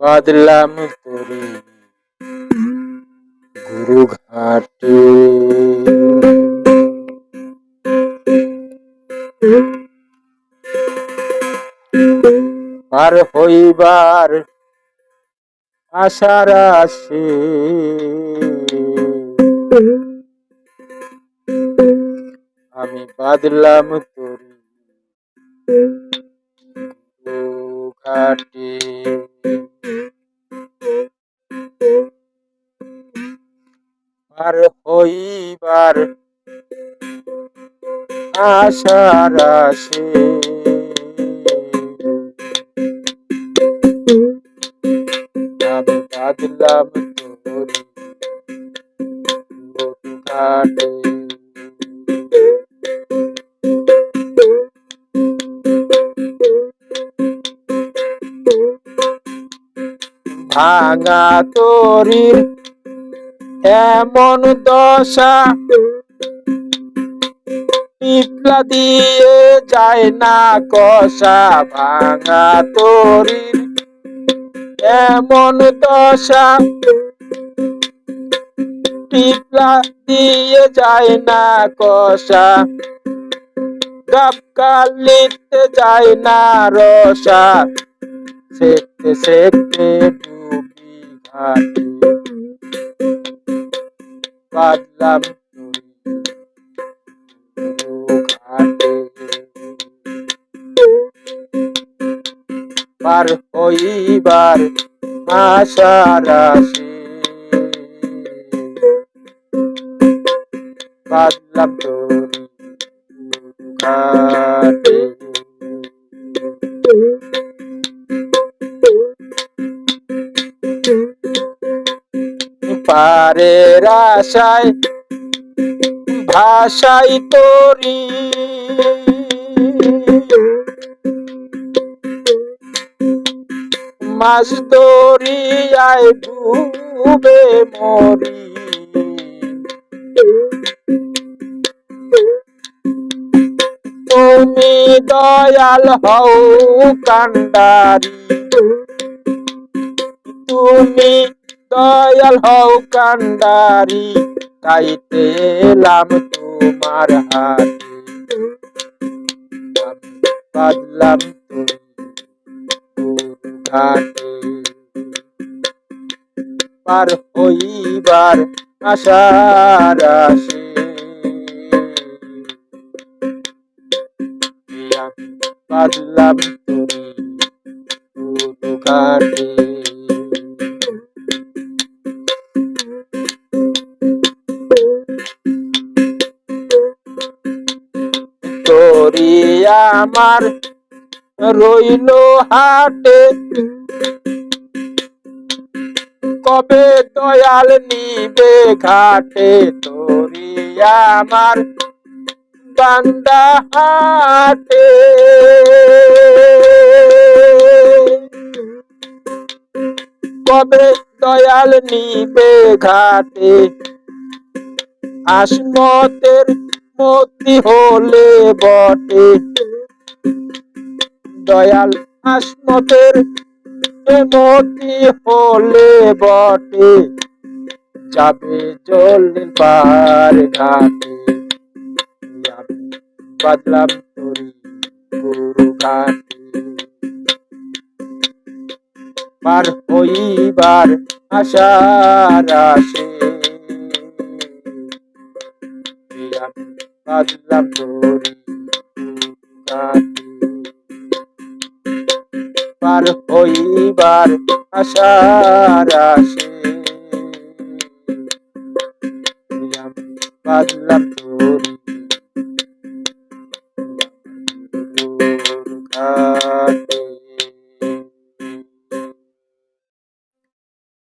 বাদলাম তরি গুরু ঘাটে, পার হইবার আশার আসে, আমি বাদলাম তরি গুরু ঘাটে। পার হইবার আশার আসে, আমি বাদলাম তরি গুরু ঘাটে। ভাঙা তরির এমন দশা, পিপলা দিয়ে যায় না কষা। ভাঙা তরির এমন দশা, পিপলা দিয়ে যায় না কষা। গাবকালিতে যায় না রসা, সেকতে সেকতে ডুবি ঘাটে। বাদলাম তরি ঘাটে, পার হইবার আশার আসে, বাদলাম তরি ঘাটে। পারের আশায় ভাষাই তরি, মাছ দরিয়ায় ডুবে মরি। তুমি দয়াল হও কান্ডারি, তুমি দয়াল হও কান্ডারি, তাইতে এলাম তোমার হাতে। আমি বাদলাম তরি গুরু ঘাটে, পার হইবার আশার আসে, আমি বাদলাম তরি গুরু ঘাটে। তরি আমার রইল হাটে, কবে দয়াল নিবে ঘাটে। তরি আমার বান্দা হাটে, কবে দয়াল নিবে ঘাটে। আসমতের মতি হলে বটে, দয়াল আসমতের মতি হলে বটে, যাবে জলের পার ঘাটে। আমি বাদলাম তরি গুরু ঘাটে, পার হইবার আশার আসে, আমি বাদলাম তরি গুরু ঘাটে, পার হইবার আশার আসে, আমি বাদলাম তরি